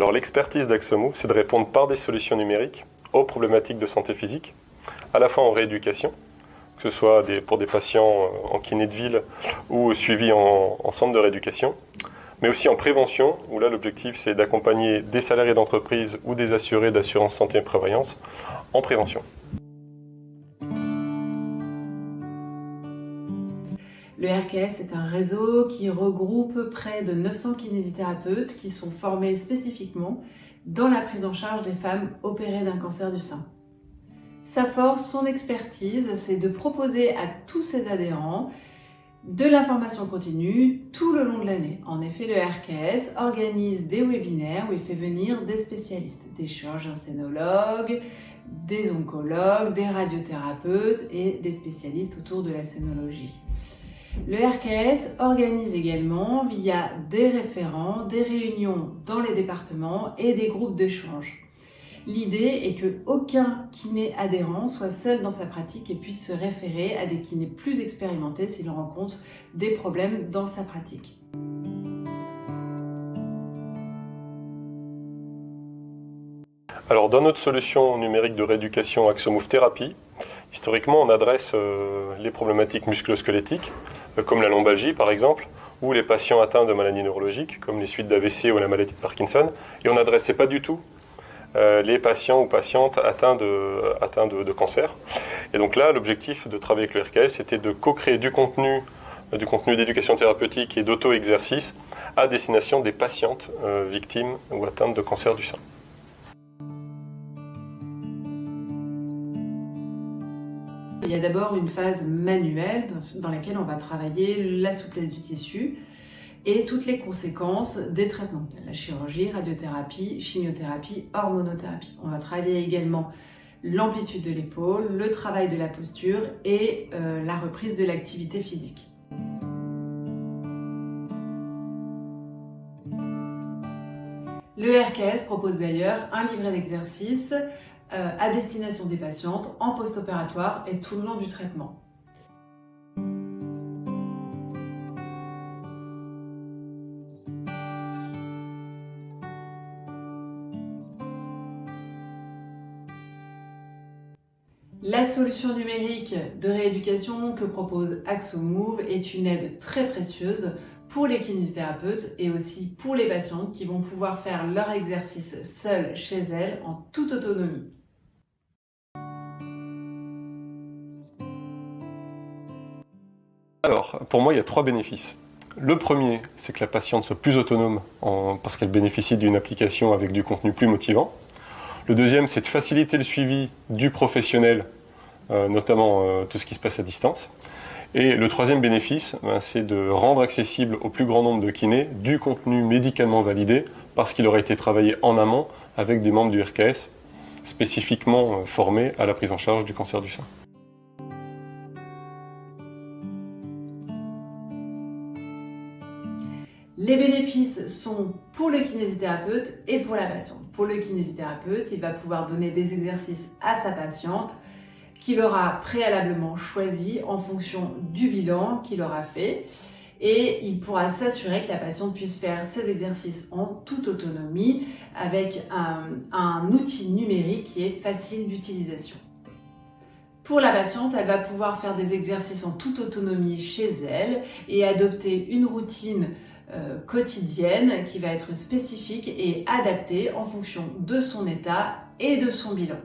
Alors l'expertise d'Axomove, c'est de répondre par des solutions numériques aux problématiques de santé physique, à la fois en rééducation, que ce soit pour des patients en kiné de ville ou suivis en centre de rééducation, mais aussi en prévention, où là l'objectif c'est d'accompagner des salariés d'entreprise ou des assurés d'assurance santé et prévoyance en prévention. Le RKS est un réseau qui regroupe près de 900 kinésithérapeutes qui sont formés spécifiquement dans la prise en charge des femmes opérées d'un cancer du sein. Sa force, son expertise, c'est de proposer à tous ses adhérents de l'information continue tout le long de l'année. En effet, le RKS organise des webinaires où il fait venir des spécialistes, des chirurgiens scénologues, des oncologues, des radiothérapeutes et des spécialistes autour de la scénologie. Le RKS organise également, via des référents, des réunions dans les départements et des groupes d'échange. L'idée est qu'aucun kiné adhérent soit seul dans sa pratique et puisse se référer à des kinés plus expérimentés s'il rencontre des problèmes dans sa pratique. Alors dans notre solution numérique de rééducation Aksomove Thérapie, historiquement on adresse les problématiques musculo-squelettiques, comme la lombalgie par exemple, ou les patients atteints de maladies neurologiques, comme les suites d'AVC ou la maladie de Parkinson, et on n'adressait pas du tout les patients ou patientes atteints de cancer. Et donc là, l'objectif de travailler avec le RKS était de co-créer du contenu d'éducation thérapeutique et d'auto-exercice à destination des patientes victimes ou atteintes de cancer du sein. Il y a d'abord une phase manuelle dans laquelle on va travailler la souplesse du tissu et toutes les conséquences des traitements, la chirurgie, radiothérapie, chimiothérapie, hormonothérapie. On va travailler également l'amplitude de l'épaule, le travail de la posture et la reprise de l'activité physique. Le RKS propose d'ailleurs un livret d'exercices à destination des patientes en post-opératoire et tout le long du traitement. La solution numérique de rééducation que propose Aksomove est une aide très précieuse pour les kinésithérapeutes et aussi pour les patientes qui vont pouvoir faire leur exercice seules chez elles en toute autonomie. Alors, pour moi, il y a 3 bénéfices. Le premier, c'est que la patiente soit plus autonome parce qu'elle bénéficie d'une application avec du contenu plus motivant. Le deuxième, c'est de faciliter le suivi du professionnel, notamment tout ce qui se passe à distance. Et le troisième bénéfice, c'est de rendre accessible au plus grand nombre de kinés du contenu médicalement validé parce qu'il aurait été travaillé en amont avec des membres du RKS spécifiquement formés à la prise en charge du cancer du sein. Les bénéfices sont pour le kinésithérapeute et pour la patiente. Pour le kinésithérapeute, il va pouvoir donner des exercices à sa patiente qu'il aura préalablement choisi en fonction du bilan qu'il aura fait et il pourra s'assurer que la patiente puisse faire ses exercices en toute autonomie avec un outil numérique qui est facile d'utilisation. Pour la patiente, elle va pouvoir faire des exercices en toute autonomie chez elle et adopter une routine quotidienne qui va être spécifique et adaptée en fonction de son état et de son bilan.